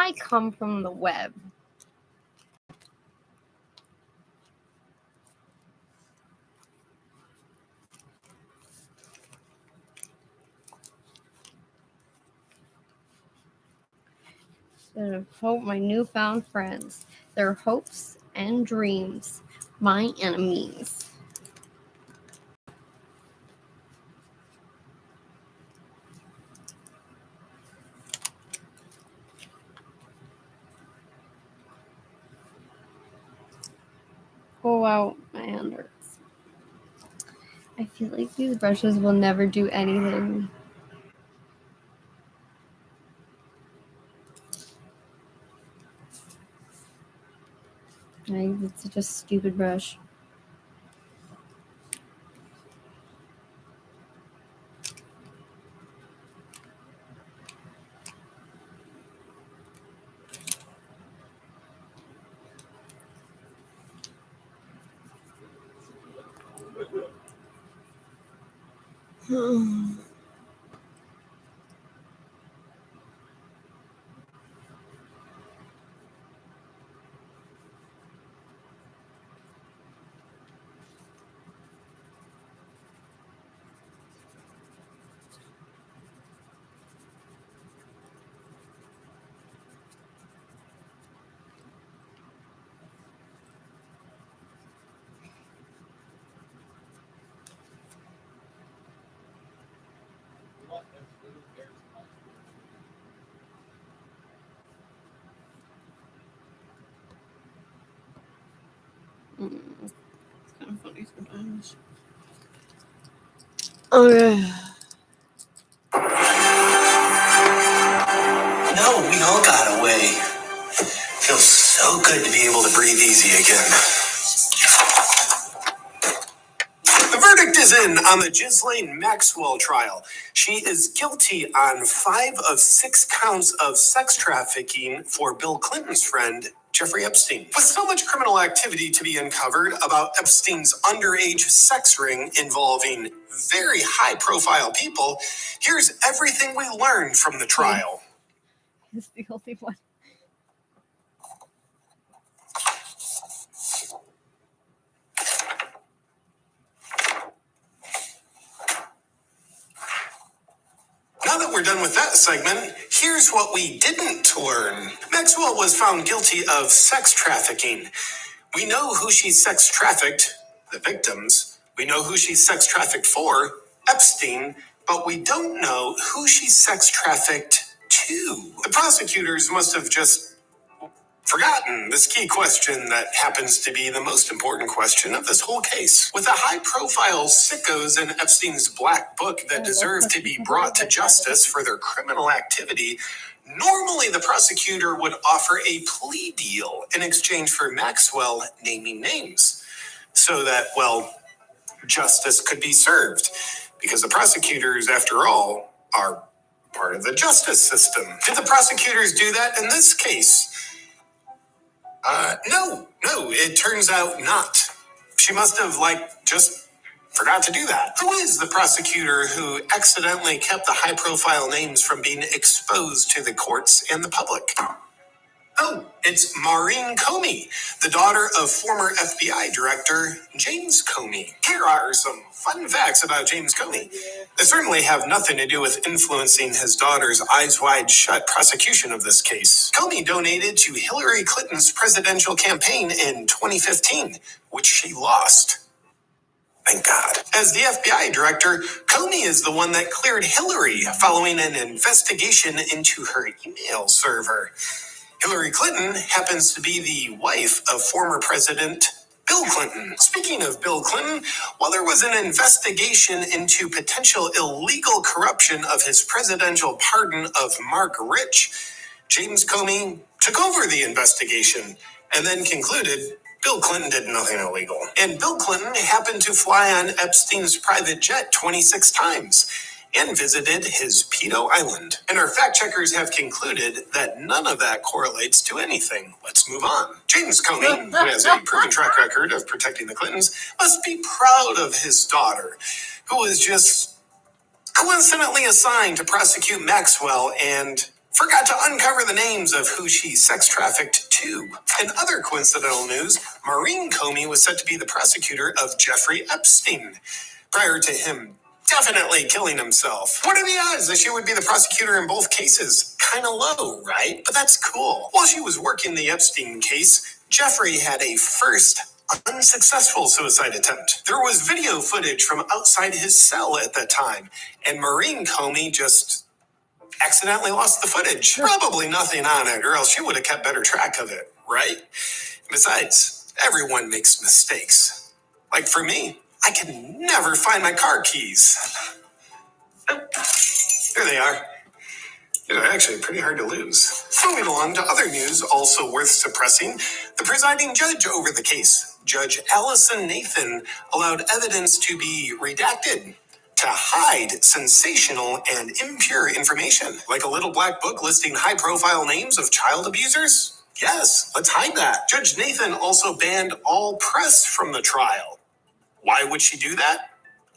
I come from the web. Instead of hope, my newfound friends, their hopes and dreams, my enemies. Oh wow, my hand hurts. I feel like these brushes will never do anything. It's such a stupid brush. It's kind of funny sometimes. Okay. No, we all got away. Feels so good to be able to breathe easy again. The verdict is in on the Ghislaine Maxwell trial. She is guilty on 5 of 6 counts of sex trafficking for Bill Clinton's friend, Jeffrey Epstein. With so much criminal activity to be uncovered about Epstein's underage sex ring involving very high-profile people, here's everything we learned from the trial. It's the only one. Now that we're done with that segment, here's what we didn't learn. Maxwell was found guilty of sex trafficking. We know who she sex trafficked, the victims. We know who she sex trafficked for, Epstein, but we don't know who she sex trafficked to. The prosecutors must have just forgotten this key question that happens to be the most important question of this whole case. With the high-profile sickos in Epstein's black book that deserve to be brought to justice for their criminal activity, normally the prosecutor would offer a plea deal in exchange for Maxwell naming names so that, well, justice could be served. Because the prosecutors, after all, are part of the justice system. Did the prosecutors do that in this case? No, it turns out not. She must have, just forgot to do that. Who is the prosecutor who accidentally kept the high-profile names from being exposed to the courts and the public? Oh, it's Maureen Comey, the daughter of former FBI Director James Comey. Here are some fun facts about James Comey. They certainly have nothing to do with influencing his daughter's eyes wide shut prosecution of this case. Comey donated to Hillary Clinton's presidential campaign in 2015, which she lost. Thank God. As the FBI director, Comey is the one that cleared Hillary following an investigation into her email server. Hillary Clinton happens to be the wife of former President Bill Clinton. Speaking of Bill Clinton, while there was an investigation into potential illegal corruption of his presidential pardon of Mark Rich, James Comey took over the investigation and then concluded Bill Clinton did nothing illegal. And Bill Clinton happened to fly on Epstein's private jet 26 times and visited his pedo island. And our fact checkers have concluded that none of that correlates to anything. Let's move on. James Comey, who has a proven track record of protecting the Clintons, must be proud of his daughter, who was just coincidentally assigned to prosecute Maxwell and forgot to uncover the names of who she sex trafficked to. In other coincidental news, Maureen Comey was set to be the prosecutor of Jeffrey Epstein, prior to him definitely killing himself. What are the odds that she would be the prosecutor in both cases? Kinda low, right? But that's cool. While she was working the Epstein case, Jeffrey had a first unsuccessful suicide attempt. There was video footage from outside his cell at that time, and Maureen Comey just accidentally lost the footage. Probably nothing on it, or else she would have kept better track of it, right? Besides, everyone makes mistakes. Like for me, I can never find my car keys. There they are. They're actually pretty hard to lose. Moving along to other news, also worth suppressing, the presiding judge over the case, Judge Allison Nathan, allowed evidence to be redacted to hide sensational and impure information, like a little black book listing high-profile names of child abusers. Yes, let's hide that. Judge Nathan also banned all press from the trial. Why would she do that?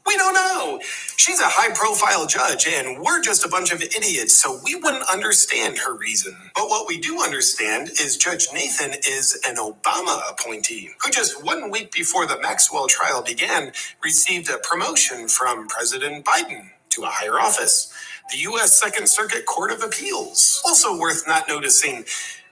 We don't know. She's a high profile judge, and we're just a bunch of idiots, so we wouldn't understand her reason. But what we do understand is Judge Nathan is an Obama appointee who just 1 week before the Maxwell trial began received a promotion from President Biden to a higher office, the U.S. Second Circuit Court of Appeals. Also worth not noticing,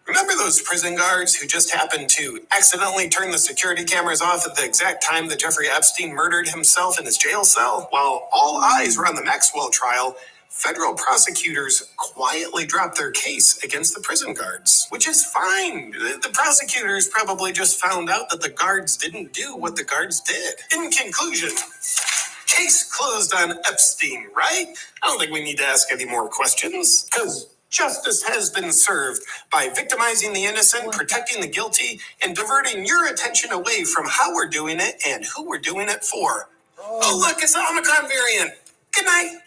remember those prison guards who just happened to accidentally turn the security cameras off at the exact time that Jeffrey Epstein murdered himself in his jail cell? While all eyes were on the Maxwell trial, federal prosecutors quietly dropped their case against the prison guards, which is fine. The prosecutors probably just found out that the guards didn't do what the guards did. In conclusion, case closed on Epstein, right? I don't think we need to ask any more questions, because justice has been served by victimizing the innocent, protecting the guilty, and diverting your attention away from how we're doing it and who we're doing it for. Oh, look, it's the Omicron variant. Good night.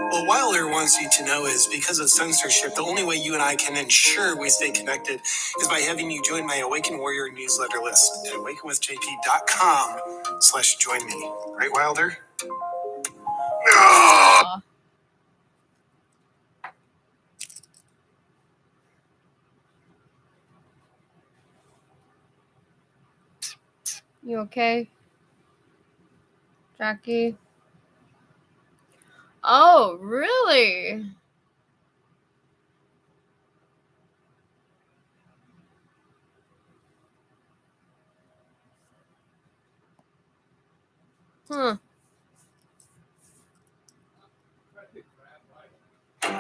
What Wilder wants you to know is because of censorship, the only way you and I can ensure we stay connected is by having you join my Awaken Warrior newsletter list at awakenwithjp.com/join me. Right, Wilder? Aw. You okay, Jackie? Oh, really? Huh.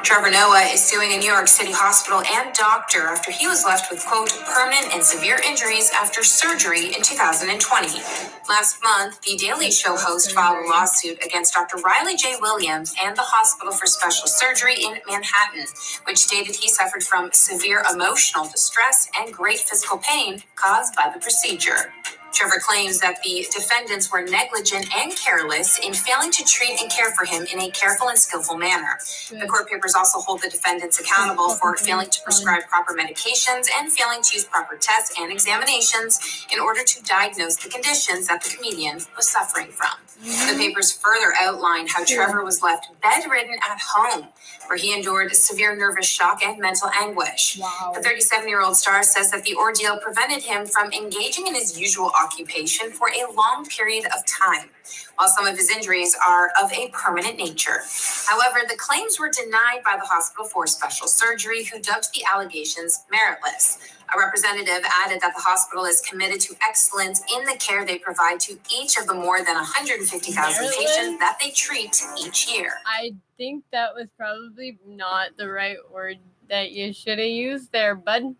Trevor Noah is suing a New York City hospital and doctor after he was left with, quote, permanent and severe injuries after surgery in 2020. Last month, The Daily Show host filed a lawsuit against Dr. Riley J. Williams and the Hospital for Special Surgery in Manhattan, which stated he suffered from severe emotional distress and great physical pain caused by the procedure. Trevor claims that the defendants were negligent and careless in failing to treat and care for him in a careful and skillful manner. The court papers also hold the defendants accountable for failing to prescribe proper medications and failing to use proper tests and examinations in order to diagnose the conditions that the comedian was suffering from. The papers further outline how Trevor was left bedridden at home, where he endured severe nervous shock and mental anguish. Wow. The 37-year-old star says that the ordeal prevented him from engaging in his usual occupation for a long period of time, while some of his injuries are of a permanent nature. However, the claims were denied by the Hospital for Special Surgery, who dubbed the allegations meritless. A representative added that the hospital is committed to excellence in the care they provide to each of the more than 150,000 patients that they treat each year. I think that was probably not the right word that you should have used there, bud.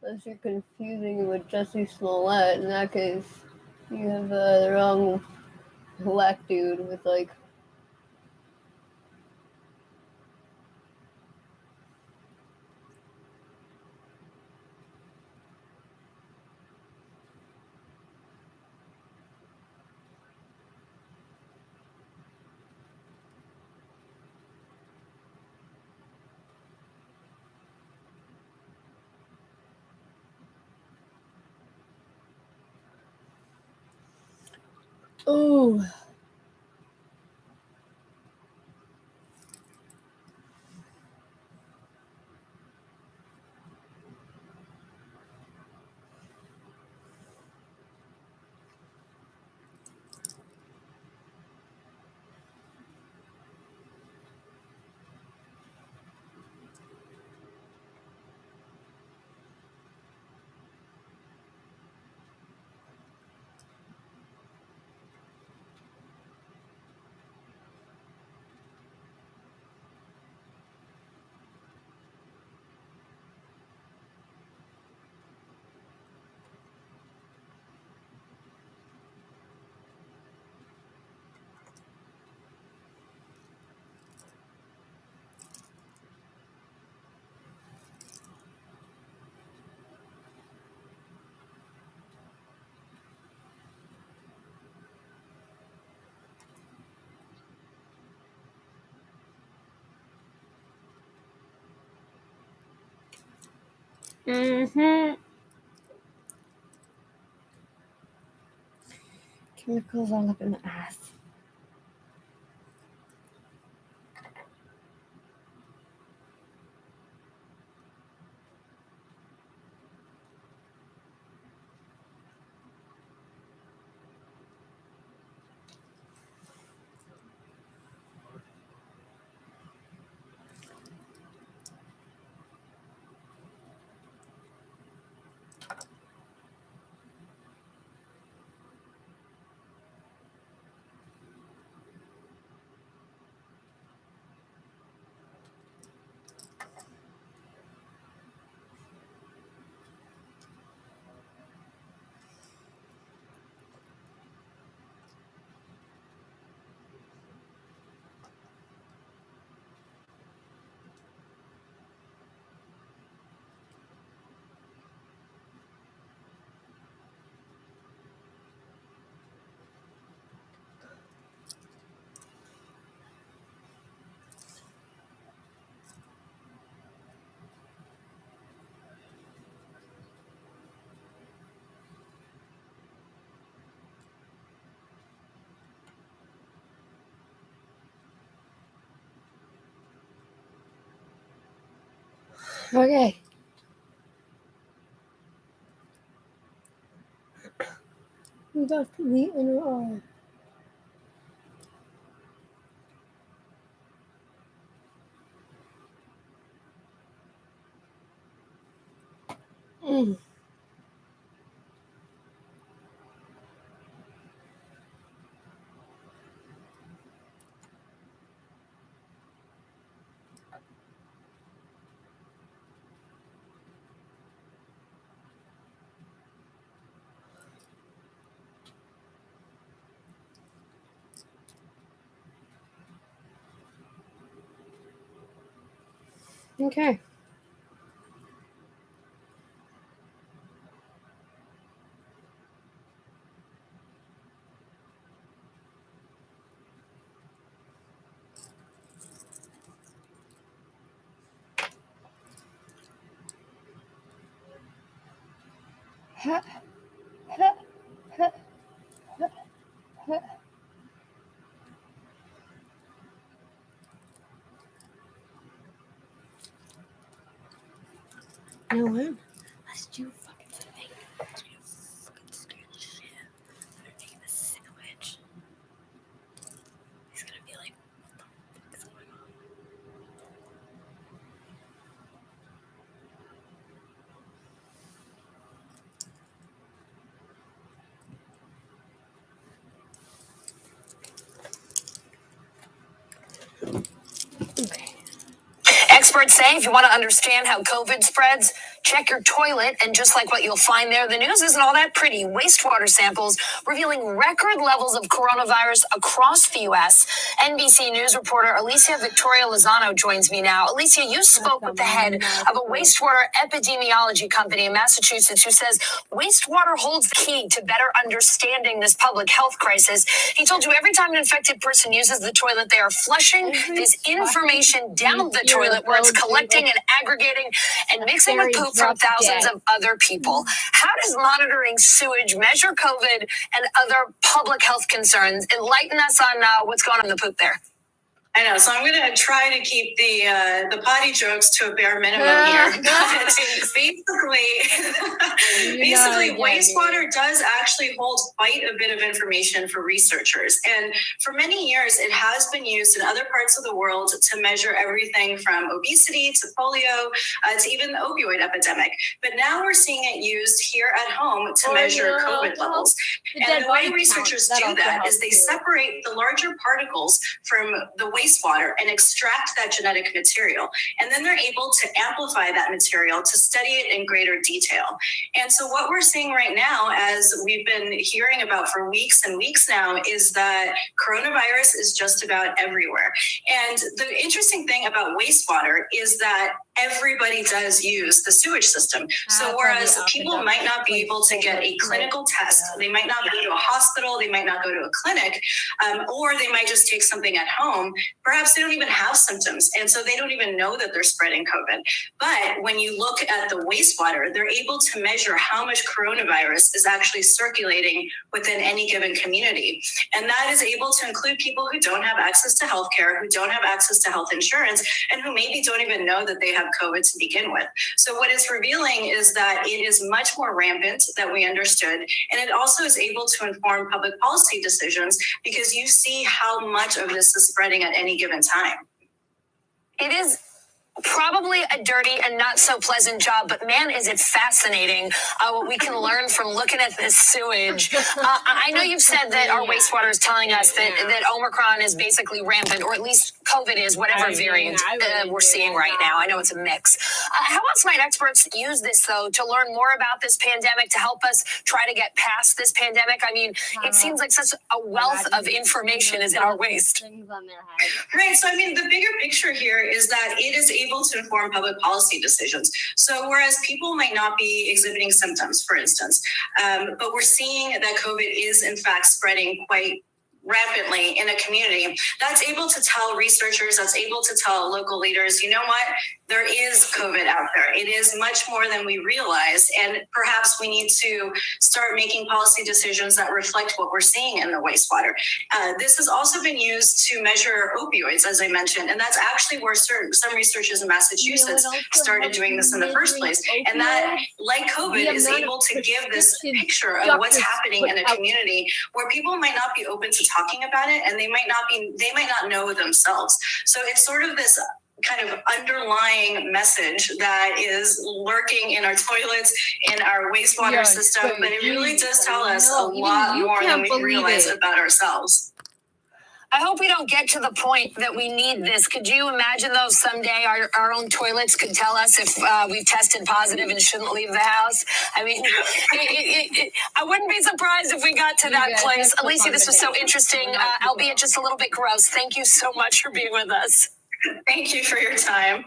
Unless you're confusing it with Jesse Smollett. In that case, you have the wrong black dude with like. Ooh. Chemicals all up in the ass. Okay. We got the inner eye. Okay. Ha, ha, ha, ha, ha. No one. Let's do fucking something. Let's do fucking scared shit. I'm gonna make him a sandwich. He's gonna be like, what the fuck is going on? Okay. Experts say if you want to understand how COVID spreads, check your toilet. And just like what you'll find there, the news isn't all that pretty. Wastewater samples revealing record levels of coronavirus across the U.S. NBC News reporter Alicia Victoria Lozano joins me now. Alicia, you spoke with the head of a wastewater epidemiology company in Massachusetts who says wastewater holds the key to better understanding this public health crisis. He told you every time an infected person uses the toilet, they are flushing this information down the toilet where that's collecting and aggregating and mixing with poop from thousands of other people. How does monitoring sewage measure COVID and other public health concerns? Enlighten us on what's going on in the poop there. I know, so I'm going to try to keep the potty jokes to a bare minimum here. But basically, wastewater does actually hold quite a bit of information for researchers. And for many years, it has been used in other parts of the world to measure everything from obesity to polio to even the opioid epidemic. But now we're seeing it used here at home to measure COVID levels. And the way researchers do that is they separate the larger particles from the wastewater and extract that genetic material. And then they're able to amplify that material to study it in greater detail. And so what we're seeing right now, as we've been hearing about for weeks and weeks now, is that coronavirus is just about everywhere. And the interesting thing about wastewater is that everybody does use the sewage system. So whereas people might not be able to get a clinical test, they might not go to a hospital, they might not go to a clinic, or they might just take something at home. Perhaps they don't even have symptoms, and so they don't even know that they're spreading COVID. But when you look at the wastewater, they're able to measure how much coronavirus is actually circulating within any given community. And that is able to include people who don't have access to healthcare, who don't have access to health insurance, and who maybe don't even know that they have COVID to begin with. So what it's revealing is that it is much more rampant than we understood. And it also is able to inform public policy decisions because you see how much of this is spreading at any given time. It is probably a dirty and not so pleasant job, but man, is it fascinating what we can learn from looking at this sewage. I know you've said that our wastewater is telling us that Omicron is basically rampant, or at least COVID is, whatever variant we're seeing right now. I know it's a mix. How else might experts use this, though, to learn more about this pandemic, to help us try to get past this pandemic? I mean, it seems like such a wealth of information is in our waste. Right. So, I mean, the bigger picture here is that it is able to inform public policy decisions. So whereas people might not be exhibiting symptoms, for instance, but we're seeing that COVID is in fact spreading quite rapidly in a community, that's able to tell researchers, that's able to tell local leaders, you know what, there is COVID out there. It is much more than we realize. And perhaps we need to start making policy decisions that reflect what we're seeing in the wastewater. This has also been used to measure opioids, as I mentioned. And that's actually where some researchers in Massachusetts started doing this in the first place. And that, like COVID, is able to give this picture of what's happening in a community where people might not be open to talking about it, and they might not know themselves. So it's sort of this kind of underlying message that is lurking in our toilets, in our wastewater system, but it really does tell us a lot more than we realize about ourselves. I hope we don't get to the point that we need this. Could you imagine, though, someday our own toilets could tell us if we've tested positive and shouldn't leave the house? I mean, I wouldn't be surprised if we got to that place. Alicia, this was so interesting, albeit just a little bit gross. Thank you so much for being with us. Thank you for your time.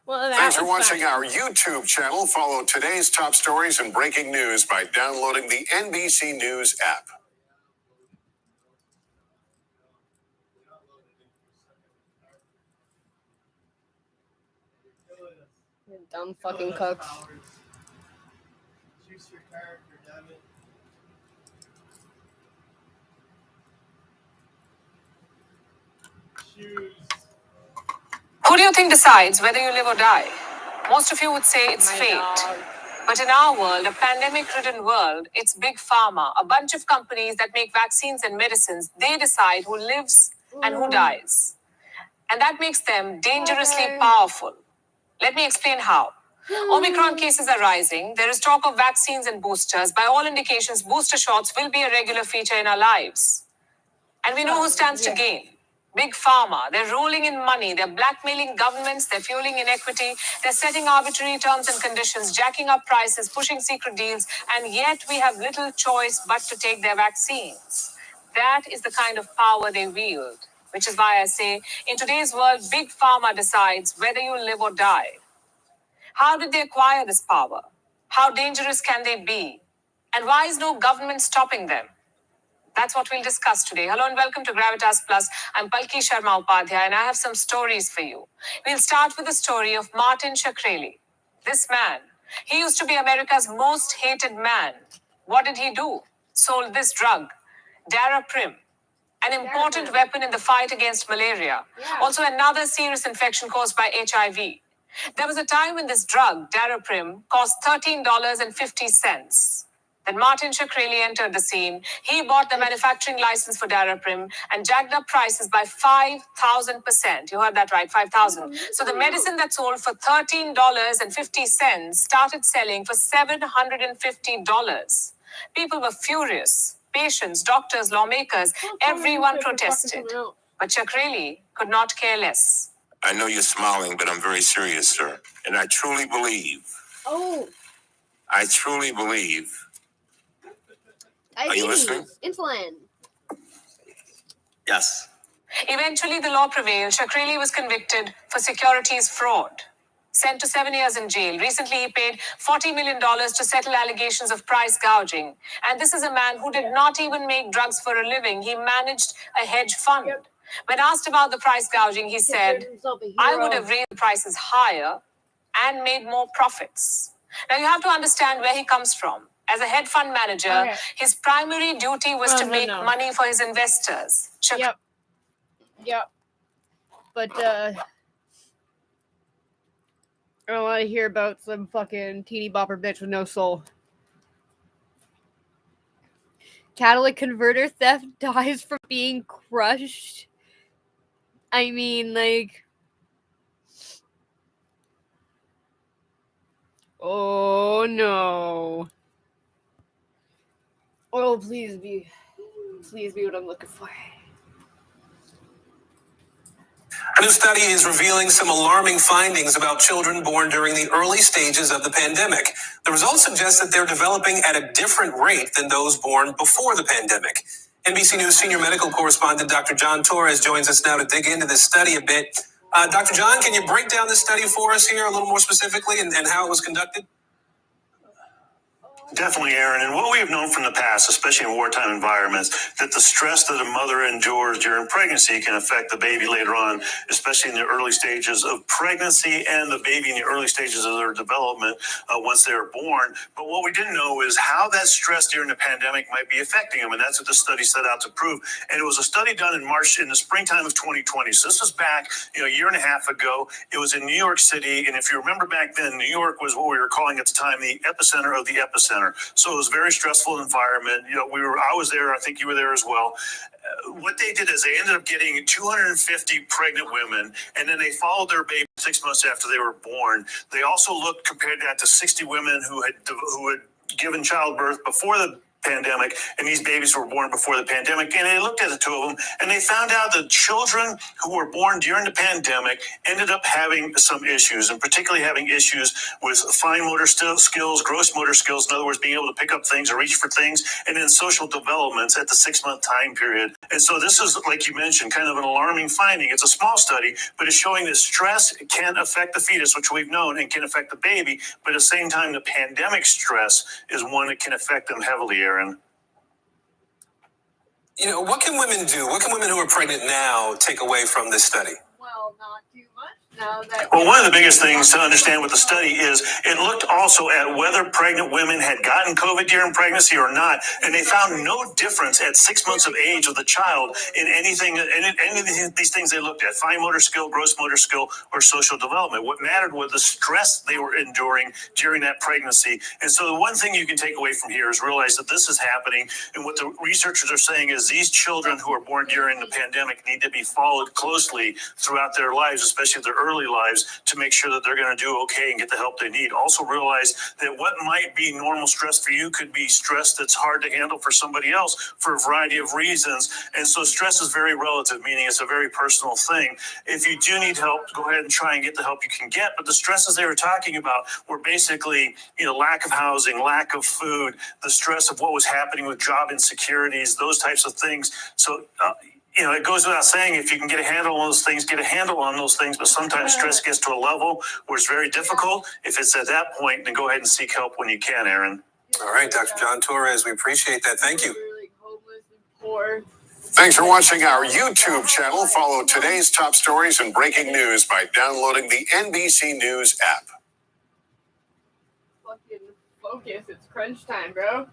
Well, thanks for watching our YouTube channel. Follow today's top stories and breaking news by downloading the NBC News app. You dumb fucking cooks. Choose your character, damn it. Choose. Who do you think decides whether you live or die? Most of you would say it's fate. But in our world, a pandemic-ridden world, it's big pharma, a bunch of companies that make vaccines and medicines. They decide who lives and who dies. And that makes them dangerously powerful. Let me explain how. Omicron cases are rising. There is talk of vaccines and boosters. By all indications, booster shots will be a regular feature in our lives. And we know who stands to gain. Big pharma. They're rolling in money. They're blackmailing governments. They're fueling inequity. They're setting arbitrary terms and conditions, jacking up prices, pushing secret deals. And yet we have little choice but to take their vaccines. That is the kind of power they wield. Which is why I say, in today's world, big pharma decides whether you live or die. How did they acquire this power? How dangerous can they be? And why is no government stopping them? That's what we'll discuss today. Hello and welcome to Gravitas Plus. I'm Palki Sharma Upadhyay and I have some stories for you. We'll start with the story of Martin Shkreli. This man, he used to be America's most hated man. What did he do? Sold this drug, Daraprim, an important weapon in the fight against malaria. Also another serious infection caused by HIV. There was a time when this drug, Daraprim, cost $13.50. Then Martin Shkreli entered the scene. He bought the manufacturing license for Daraprim and jacked up prices by 5,000%. You heard that right, 5,000. So the medicine that sold for $13.50 started selling for $750. People were furious. Patients, doctors, lawmakers, everyone protested. But Shkreli could not care less. I know you're smiling, but I'm very serious, sir. And I truly believe. I truly believe. Are you listening? Insulin. Yes. Eventually, the law prevailed. Shkreli was convicted for securities fraud. Sent to 7 years in jail. Recently, he paid $40 million to settle allegations of price gouging. And this is a man who did not even make drugs for a living. He managed a hedge fund. Yep. When asked about the price gouging, he said, I would have raised the prices higher and made more profits. Now, you have to understand where he comes from. As a hedge fund manager, his primary duty was to make money for his investors. Yep. But, I don't want to hear about some fucking teeny bopper bitch with no soul. Catalytic converter theft dies from being crushed. I mean, like... Oh, no. Oh, please be what I'm looking for. A new study is revealing some alarming findings about children born during the early stages of the pandemic. The results suggest that they're developing at a different rate than those born before the pandemic. NBC News senior medical correspondent Dr. John Torres joins us now to dig into this study a bit. Dr. John, can you break down this study for us here a little more specifically and how it was conducted? Definitely, Aaron. And what we have known from the past, especially in wartime environments, that the stress that a mother endures during pregnancy can affect the baby later on, especially in the early stages of pregnancy and the baby in the early stages of their development once they're born. But what we didn't know is how that stress during the pandemic might be affecting them. And that's what the study set out to prove. And it was a study done in the springtime of 2020. So this was back, a year and a half ago. It was in New York City. And if you remember back then, New York was what we were calling at the time the epicenter of the epicenter. So it was a very stressful environment. I was there. I think you were there as well. What they did is they ended up getting 250 pregnant women, and then they followed their baby 6 months after they were born. They also compared that to 60 women who had given childbirth before the pandemic, and these babies were born before the pandemic, and they looked at the two of them, and they found out that children who were born during the pandemic ended up having some issues, and particularly having issues with fine motor skills, gross motor skills, in other words, being able to pick up things or reach for things, and then social developments at the 6-month time period. And so this is, like you mentioned, kind of an alarming finding. It's a small study, but it's showing that stress can affect the fetus, which we've known, and can affect the baby, but at the same time, the pandemic stress is one that can affect them heavily, Aaron. What can women do? What can women who are pregnant now take away from this study? Well, not too much. Well, one of the biggest things to understand with the study is it looked also at whether pregnant women had gotten COVID during pregnancy or not, and they found no difference at 6 months of age of the child in any of these things they looked at: fine motor skill, gross motor skill, or social development. What mattered was the stress they were enduring during that pregnancy. And so the one thing you can take away from here is realize that this is happening, and what the researchers are saying is these children who are born during the pandemic need to be followed closely throughout their lives, especially their early lives, to make sure that they're going to do okay and get the help they need. Also realize that what might be normal stress for you could be stress that's hard to handle for somebody else for a variety of reasons. And so stress is very relative, meaning it's a very personal thing. If you do need help, go ahead and try and get the help you can get. But the stresses they were talking about were basically, lack of housing, lack of food, the stress of what was happening with job insecurities, those types of things. So, it goes without saying, if you can get a handle on those things, get a handle on those things. But sometimes stress gets to a level where it's very difficult. If it's at that point, then go ahead and seek help when you can, Aaron. All right, Dr. John Torres, we appreciate that. Thank you. Or Thanks for watching our YouTube channel. Follow today's top stories and breaking news by downloading the NBC News app. fucking focus. It's crunch time, bro.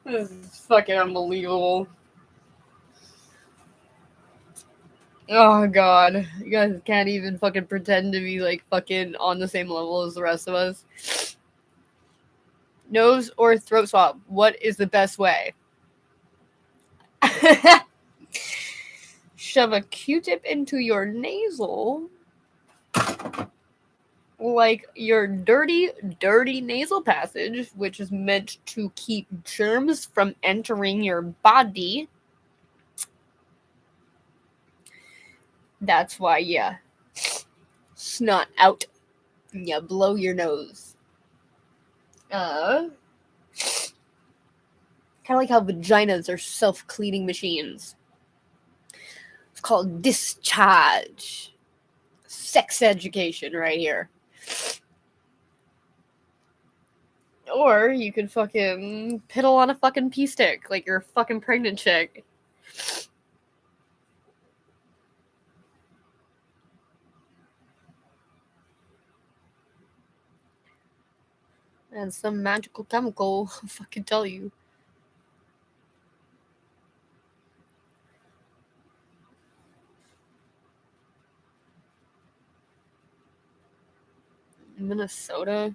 This is fucking unbelievable. Oh god. You guys can't even fucking pretend to be like fucking on the same level as the rest of us. Nose or throat swab? What is the best way? Shove a Q-tip into your nasal. Like your dirty nasal passage, which is meant to keep germs from entering your body. That's why you snot out and you blow your nose. Kind of like how vaginas are self-cleaning machines. It's called discharge. Sex education right here. Or you could fucking piddle on a fucking pee stick like you're a fucking pregnant chick. And some magical chemical, I'll fucking tell you. Minnesota?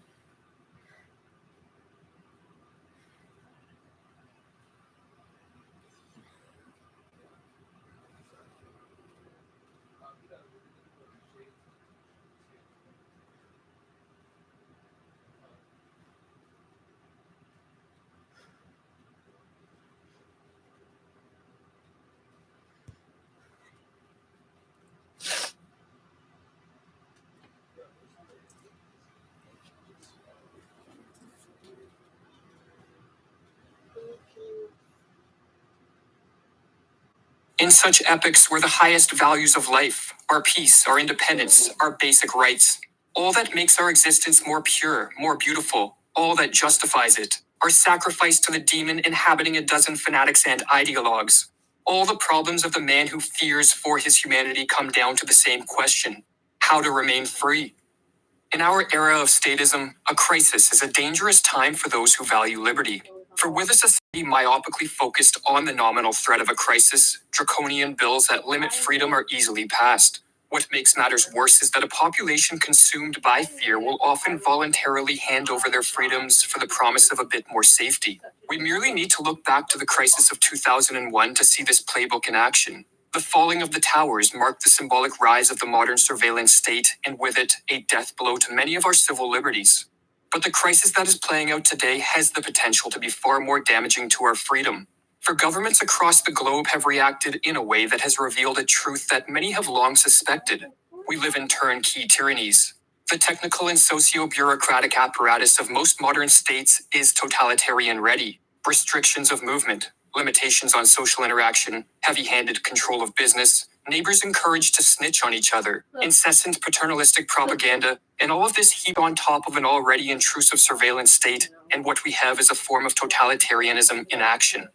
In such epochs where the highest values of life, our peace, our independence, our basic rights, all that makes our existence more pure, more beautiful, all that justifies it, are sacrificed to the demon inhabiting a dozen fanatics and ideologues. All the problems of the man who fears for his humanity come down to the same question: how to remain free. In our era of statism, a crisis is a dangerous time for those who value liberty. For with a society myopically focused on the nominal threat of a crisis, draconian bills that limit freedom are easily passed. What makes matters worse is that a population consumed by fear will often voluntarily hand over their freedoms for the promise of a bit more safety. We merely need to look back to the crisis of 2001 to see this playbook in action. The falling of the towers marked the symbolic rise of the modern surveillance state, and with it, a death blow to many of our civil liberties. But the crisis that is playing out today has the potential to be far more damaging to our freedom. For governments across the globe have reacted in a way that has revealed a truth that many have long suspected. We live in turnkey tyrannies. The technical and socio-bureaucratic apparatus of most modern states is totalitarian ready. Restrictions of movement, limitations on social interaction, heavy-handed control of business, neighbors encouraged to snitch on each other, incessant paternalistic propaganda, and all of this heaped on top of an already intrusive surveillance state, and what we have is a form of totalitarianism in action.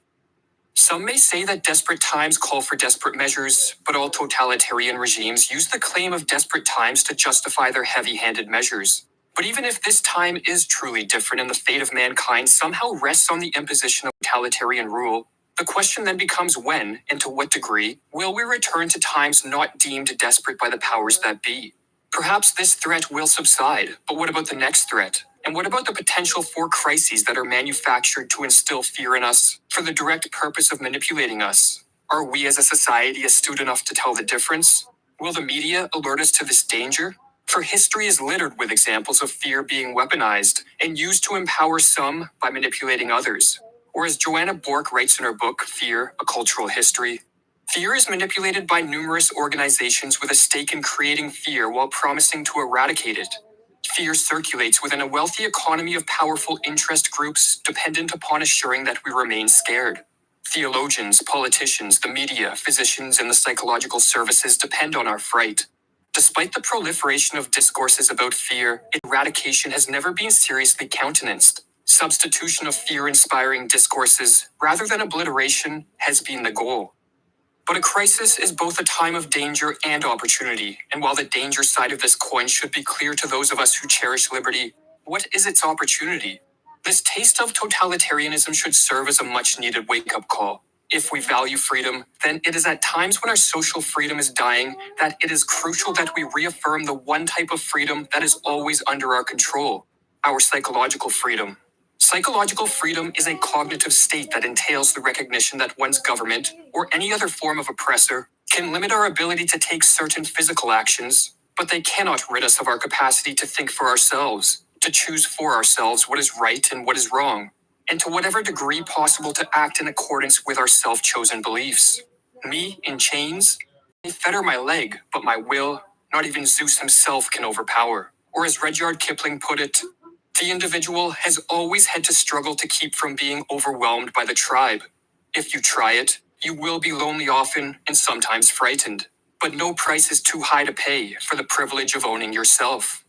Some may say that desperate times call for desperate measures, but all totalitarian regimes use the claim of desperate times to justify their heavy-handed measures. But even if this time is truly different and the fate of mankind somehow rests on the imposition of totalitarian rule, the question then becomes when, and to what degree, will we return to times not deemed desperate by the powers that be? Perhaps this threat will subside, but what about the next threat? And what about the potential for crises that are manufactured to instill fear in us for the direct purpose of manipulating us? Are we as a society astute enough to tell the difference? Will the media alert us to this danger? For history is littered with examples of fear being weaponized and used to empower some by manipulating others. Or as Joanna Bork writes in her book, Fear, A Cultural History, fear is manipulated by numerous organizations with a stake in creating fear while promising to eradicate it. Fear circulates within a wealthy economy of powerful interest groups dependent upon assuring that we remain scared. Theologians, politicians, the media, physicians, and the psychological services depend on our fright. Despite the proliferation of discourses about fear, eradication has never been seriously countenanced. Substitution of fear-inspiring discourses rather than obliteration has been the goal. But a crisis is both a time of danger and opportunity, and while the danger side of this coin should be clear to those of us who cherish liberty, what is its opportunity? This taste of totalitarianism should serve as a much-needed wake-up call. If we value freedom, then it is at times when our social freedom is dying that it is crucial that we reaffirm the one type of freedom that is always under our control: our psychological freedom. Psychological freedom is a cognitive state that entails the recognition that one's government, or any other form of oppressor, can limit our ability to take certain physical actions, but they cannot rid us of our capacity to think for ourselves, to choose for ourselves what is right and what is wrong, and to whatever degree possible to act in accordance with our self-chosen beliefs. Me, in chains, they fetter my leg, but my will, not even Zeus himself can overpower. Or as Rudyard Kipling put it, the individual has always had to struggle to keep from being overwhelmed by the tribe. If you try it, you will be lonely often and sometimes frightened. But no price is too high to pay for the privilege of owning yourself.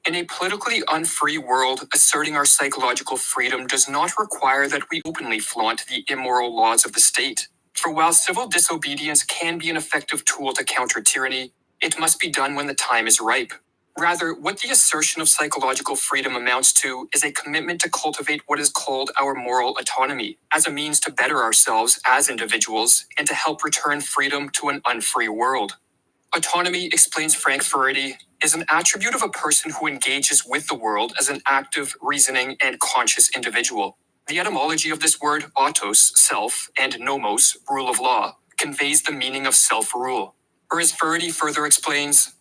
In a politically unfree world, asserting our psychological freedom does not require that we openly flaunt the immoral laws of the state. For while civil disobedience can be an effective tool to counter tyranny, it must be done when the time is ripe. Rather, what the assertion of psychological freedom amounts to is a commitment to cultivate what is called our moral autonomy, as a means to better ourselves as individuals and to help return freedom to an unfree world. Autonomy, explains Frank Furedi, is an attribute of a person who engages with the world as an active, reasoning, and conscious individual. The etymology of this word, autos, self, and nomos, rule of law, conveys the meaning of self-rule. Or as Furedi further explains,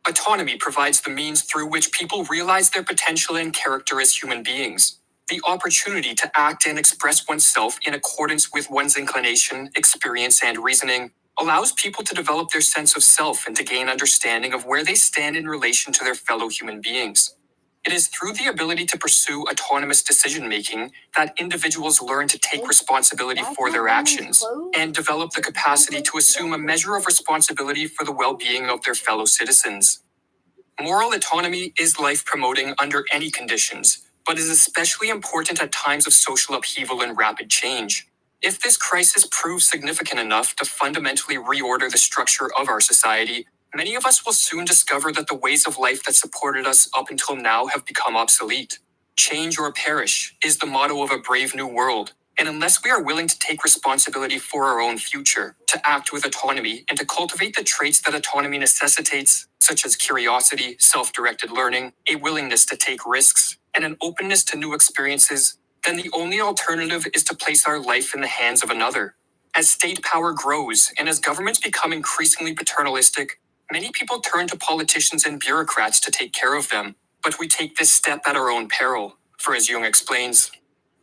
autonomy provides the means through which people realize their potential and character as human beings. The opportunity to act and express oneself in accordance with one's inclination, experience, and reasoning allows people to develop their sense of self and to gain understanding of where they stand in relation to their fellow human beings. It is through the ability to pursue autonomous decision-making that individuals learn to take responsibility for their actions and develop the capacity to assume a measure of responsibility for the well-being of their fellow citizens. Moral autonomy is life-promoting under any conditions, but is especially important at times of social upheaval and rapid change. If this crisis proves significant enough to fundamentally reorder the structure of our society, many of us will soon discover that the ways of life that supported us up until now have become obsolete. Change or perish is the motto of a brave new world, and unless we are willing to take responsibility for our own future, to act with autonomy, and to cultivate the traits that autonomy necessitates, such as curiosity, self-directed learning, a willingness to take risks, and an openness to new experiences, then the only alternative is to place our life in the hands of another. As state power grows, and as governments become increasingly paternalistic, many people turn to politicians and bureaucrats to take care of them. But we take this step at our own peril, for as Jung explains,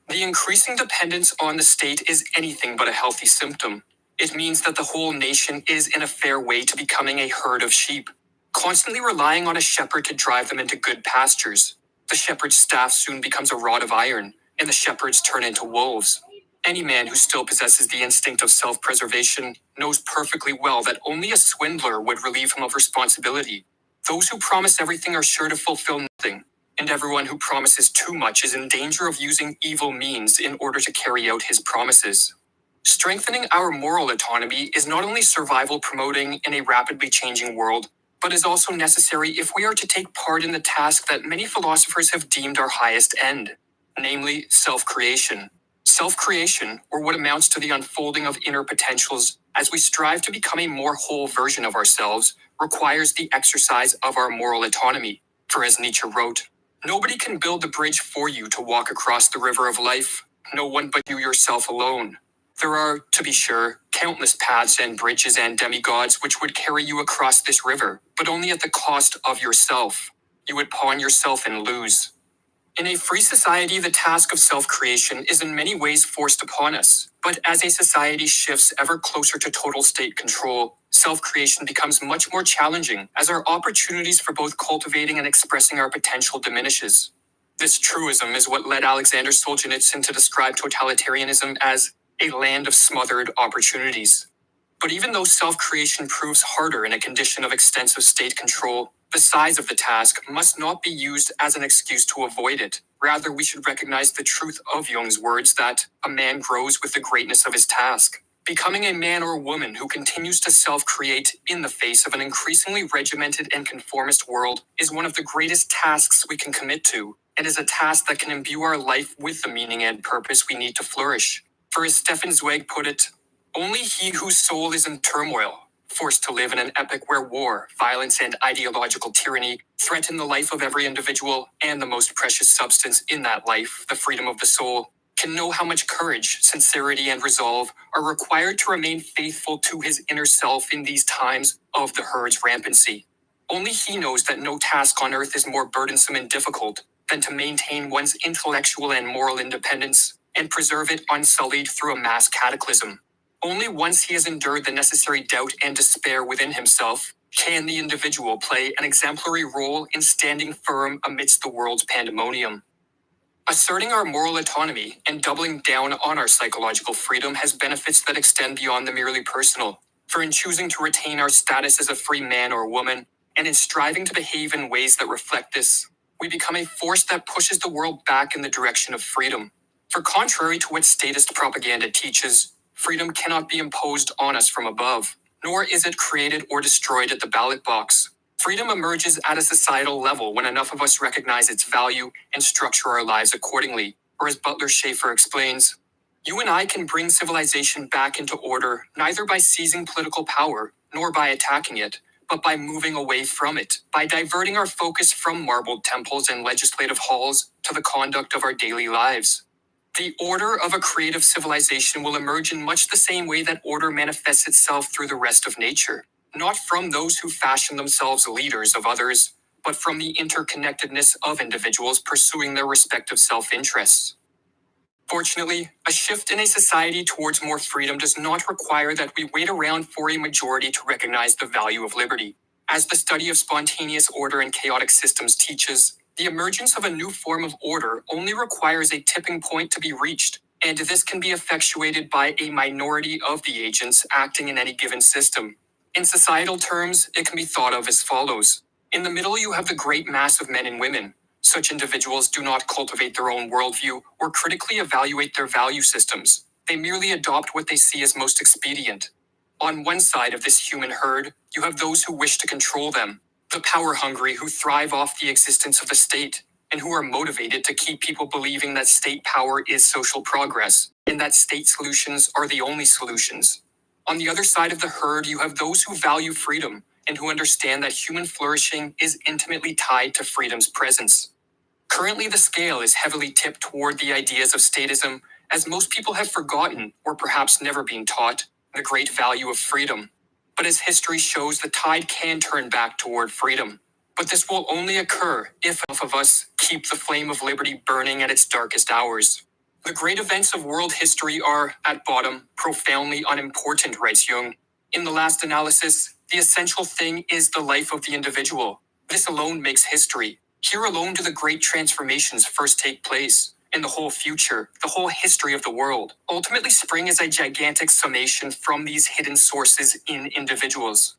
the increasing dependence on the state is anything but a healthy symptom. It means that the whole nation is in a fair way to becoming a herd of sheep, constantly relying on a shepherd to drive them into good pastures. The shepherd's staff soon becomes a rod of iron, and the shepherds turn into wolves. Any man who still possesses the instinct of self-preservation knows perfectly well that only a swindler would relieve him of responsibility. Those who promise everything are sure to fulfill nothing, and everyone who promises too much is in danger of using evil means in order to carry out his promises. Strengthening our moral autonomy is not only survival promoting in a rapidly changing world, but is also necessary if we are to take part in the task that many philosophers have deemed our highest end, namely self-creation. Self-creation, or what amounts to the unfolding of inner potentials as we strive to become a more whole version of ourselves, requires the exercise of our moral autonomy. For as Nietzsche wrote, nobody can build the bridge for you to walk across the river of life, no one but you yourself alone. There are, to be sure, countless paths and bridges and demigods which would carry you across this river, but only at the cost of yourself. You would pawn yourself and lose. In a free society, the task of self-creation is in many ways forced upon us. But as a society shifts ever closer to total state control, self-creation becomes much more challenging as our opportunities for both cultivating and expressing our potential diminishes. This truism is what led Alexander Solzhenitsyn to describe totalitarianism as a land of smothered opportunities. But even though self-creation proves harder in a condition of extensive state control, The size of the task must not be used as an excuse to avoid it. Rather, we should recognize the truth of Jung's words that a man grows with the greatness of his task. Becoming a man or woman who continues to self-create in the face of an increasingly regimented and conformist world is one of the greatest tasks we can commit to, and is a task that can imbue our life with the meaning and purpose we need to flourish. For as Stefan Zweig put it, only he whose soul is in turmoil, forced to live in an epoch where war, violence, and ideological tyranny threaten the life of every individual and the most precious substance in that life, the freedom of the soul, can know how much courage, sincerity, and resolve are required to remain faithful to his inner self in these times of the herd's rampancy. Only he knows that no task on earth is more burdensome and difficult than to maintain one's intellectual and moral independence and preserve it unsullied through a mass cataclysm. Only once he has endured the necessary doubt and despair within himself can the individual play an exemplary role in standing firm amidst the world's pandemonium. Asserting our moral autonomy and doubling down on our psychological freedom has benefits that extend beyond the merely personal. For in choosing to retain our status as a free man or woman, and in striving to behave in ways that reflect this, we become a force that pushes the world back in the direction of freedom. For contrary to what statist propaganda teaches, freedom cannot be imposed on us from above, nor is it created or destroyed at the ballot box. Freedom emerges at a societal level when enough of us recognize its value and structure our lives accordingly. Or as Butler Schaefer explains, you and I can bring civilization back into order neither by seizing political power nor by attacking it, but by moving away from it, by diverting our focus from marbled temples and legislative halls to the conduct of our daily lives. The order of a creative civilization will emerge in much the same way that order manifests itself through the rest of nature. Not from those who fashion themselves leaders of others, but from the interconnectedness of individuals pursuing their respective self-interests. Fortunately, a shift in a society towards more freedom does not require that we wait around for a majority to recognize the value of liberty. As the study of spontaneous order in chaotic systems teaches, the emergence of a new form of order only requires a tipping point to be reached, and this can be effectuated by a minority of the agents acting in any given system. In societal terms, it can be thought of as follows. In the middle, you have the great mass of men and women. Such individuals do not cultivate their own worldview or critically evaluate their value systems. They merely adopt what they see as most expedient. On one side of this human herd, you have those who wish to control them, the power-hungry who thrive off the existence of the state, and who are motivated to keep people believing that state power is social progress, and that state solutions are the only solutions. On the other side of the herd, you have those who value freedom and who understand that human flourishing is intimately tied to freedom's presence. Currently, the scale is heavily tipped toward the ideas of statism, as most people have forgotten, or perhaps never been taught, the great value of freedom. But as history shows, the tide can turn back toward freedom. But this will only occur if enough of us keep the flame of liberty burning at its darkest hours. The great events of world history are, at bottom, profoundly unimportant, writes Jung. In the last analysis, the essential thing is the life of the individual. This alone makes history. Here alone do the great transformations first take place, and the whole future, the whole history of the world, ultimately spring as a gigantic summation from these hidden sources in individuals.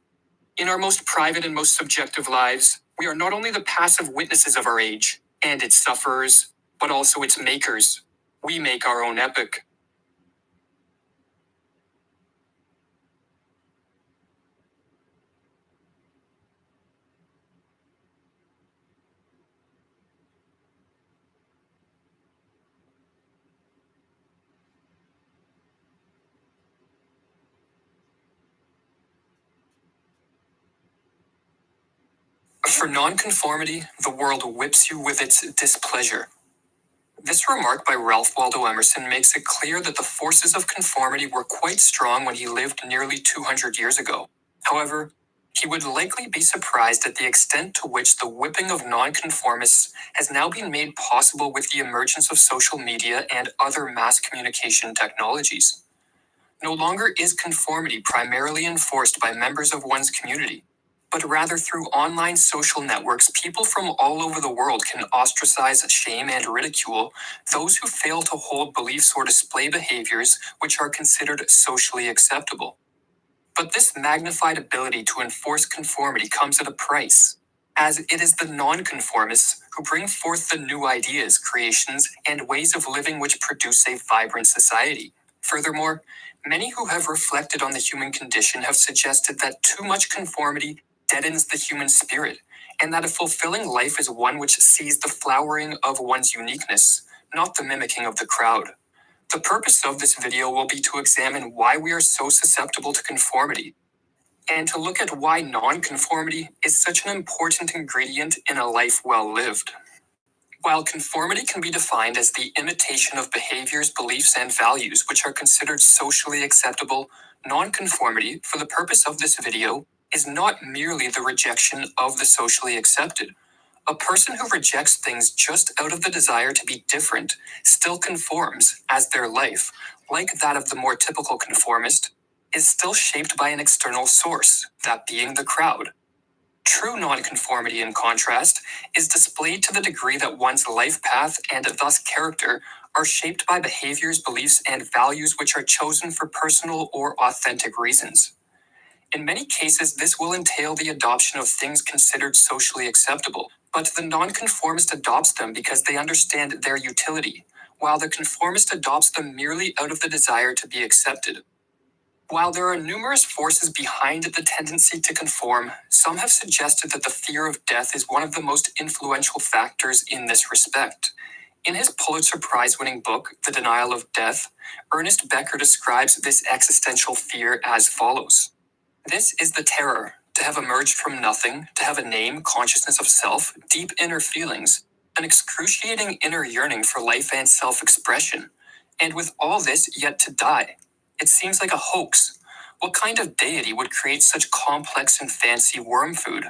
In our most private and most subjective lives, we are not only the passive witnesses of our age, and its sufferers, but also its makers. We make our own epoch. For nonconformity, the world whips you with its displeasure. This remark by Ralph Waldo Emerson makes it clear that the forces of conformity were quite strong when he lived nearly 200 years ago. However, he would likely be surprised at the extent to which the whipping of nonconformists has now been made possible with the emergence of social media and other mass communication technologies. No longer is conformity primarily enforced by members of one's community, but rather through online social networks, people from all over the world can ostracize, shame, and ridicule those who fail to hold beliefs or display behaviors which are considered socially acceptable. But this magnified ability to enforce conformity comes at a price. as it is the nonconformists who bring forth the new ideas, creations, and ways of living which produce a vibrant society. Furthermore, many who have reflected on the human condition have suggested that too much conformity deadens the human spirit, and that a fulfilling life is one which sees the flowering of one's uniqueness, not the mimicking of the crowd. The purpose of this video will be to examine why we are so susceptible to conformity, and to look at why nonconformity is such an important ingredient in a life well lived. While conformity can be defined as the imitation of behaviors, beliefs, and values which are considered socially acceptable, nonconformity, for the purpose of this video, is not merely the rejection of the socially accepted. A person who rejects things just out of the desire to be different still conforms, as their life, like that of the more typical conformist, is still shaped by an external source, that being the crowd. True nonconformity, in contrast, is displayed to the degree that one's life path and thus character are shaped by behaviors, beliefs, and values which are chosen for personal or authentic reasons. In many cases, this will entail the adoption of things considered socially acceptable, but the nonconformist adopts them because they understand their utility, while the conformist adopts them merely out of the desire to be accepted. While there are numerous forces behind the tendency to conform, some have suggested that the fear of death is one of the most influential factors in this respect. In his Pulitzer Prize-winning book, The Denial of Death, Ernest Becker describes this existential fear as follows. This is the terror, to have emerged from nothing, to have a name, consciousness of self, deep inner feelings, an excruciating inner yearning for life and self-expression, and with all this yet to die. It seems like a hoax. What kind of deity would create such complex and fancy worm food?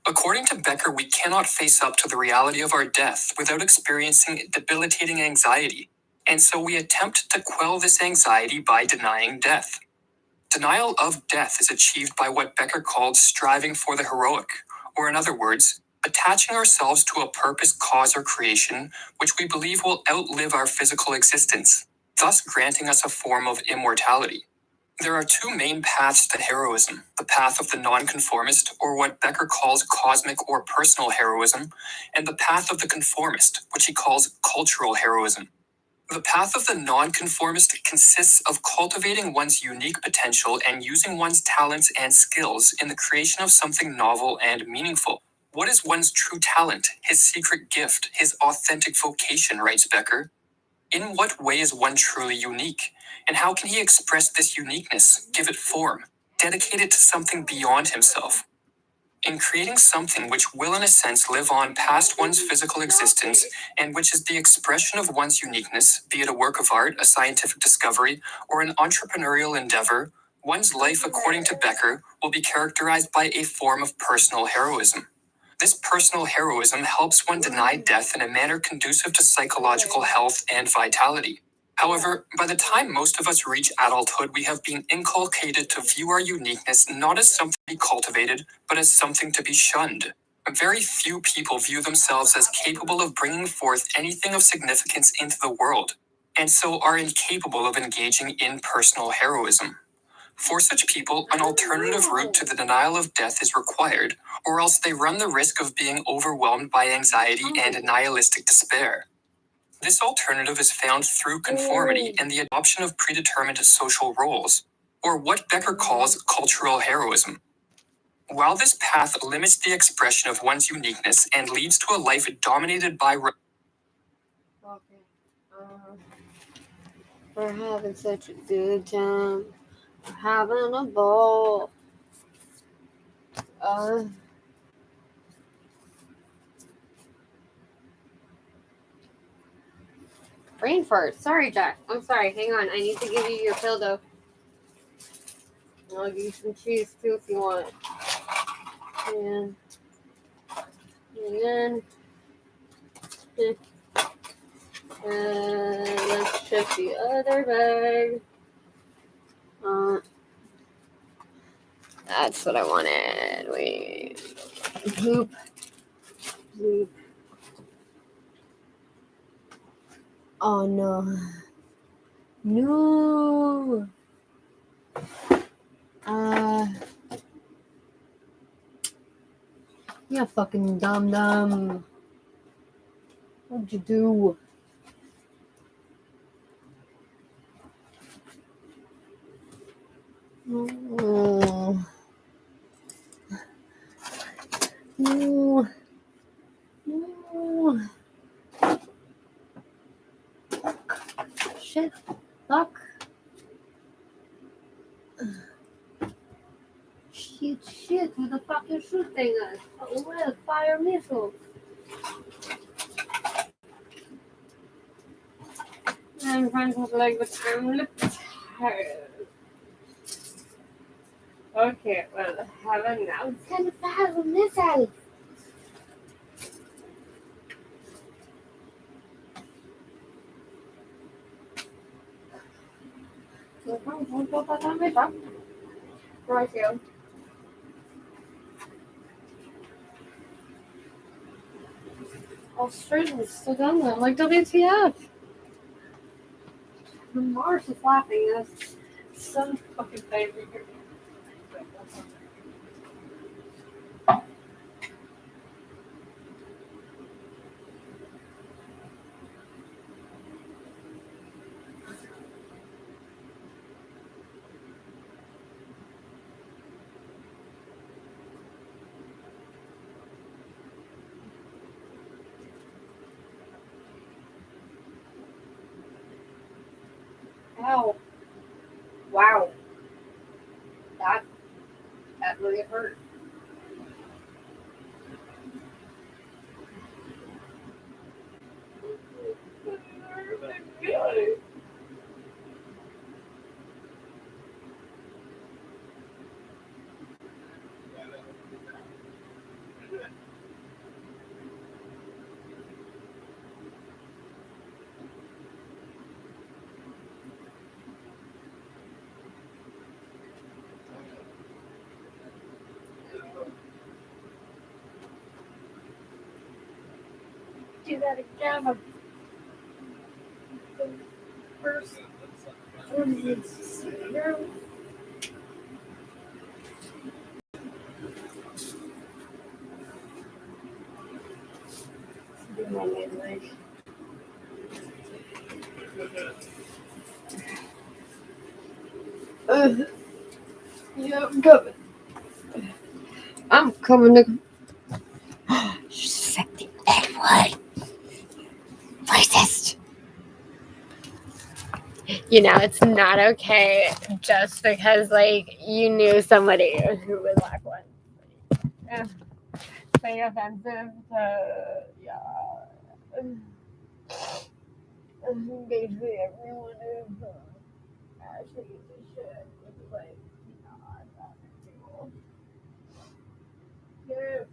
According to Becker, we cannot face up to the reality of our death without experiencing debilitating anxiety, and so we attempt to quell this anxiety by denying death. Denial of death is achieved by what Becker called striving for the heroic, or in other words, attaching ourselves to a purpose, cause, or creation which we believe will outlive our physical existence, thus granting us a form of immortality. There are two main paths to heroism, the path of the nonconformist, or what Becker calls cosmic or personal heroism, and the path of the conformist, which he calls cultural heroism. The path of the nonconformist consists of cultivating one's unique potential and using one's talents and skills in the creation of something novel and meaningful. What is one's true talent, his secret gift, his authentic vocation, writes Becker? In what way is one truly unique? And how can he express this uniqueness, give it form, dedicate it to something beyond himself? In creating something which will in a sense live on past one's physical existence, and which is the expression of one's uniqueness, be it a work of art, a scientific discovery, or an entrepreneurial endeavor, one's life, according to Becker, will be characterized by a form of personal heroism. This personal heroism helps one deny death in a manner conducive to psychological health and vitality. However, by the time most of us reach adulthood, we have been inculcated to view our uniqueness not as something to be cultivated, but as something to be shunned. Very few people view themselves as capable of bringing forth anything of significance into the world, and so are incapable of engaging in personal heroism. For such people, an alternative route to the denial of death is required, or else they run the risk of being overwhelmed by anxiety and nihilistic despair. This alternative is found through conformity and the adoption of predetermined social roles, or what Becker calls cultural heroism. While this path limits the expression of one's uniqueness and leads to a life dominated by Okay. We're having such a good time. We're having a ball. Brain fart. Sorry, Jack. I'm sorry. Hang on. I need to give you your pill, though. I'll give you some cheese, too, if you want. And then... let's check the other bag. That's what I wanted. Wait. Bloop. Bloop. Oh, no. No. Yeah, fucking dum-dum. What'd you do? Oh. No. No. Shit. Fuck. Shit. Who the fuck is shooting us? Oh, well, fire missiles. I'm trying to like the I'm tired. Okay, well, have a now. 10,000 missiles. Right here. Australia's still down there. Like, WTF? Mars is laughing at us. Some fucking thing. Ow. Wow. That really hurt. Do that again. First. Yeah, I'm coming. I'm coming to. Shut the N-word. Racist. You know, it's not okay just because, like, you knew somebody who was black one. Yeah. Being offensive to, yeah. Basically, everyone is actually the shit. It's like, not that cool. Yeah.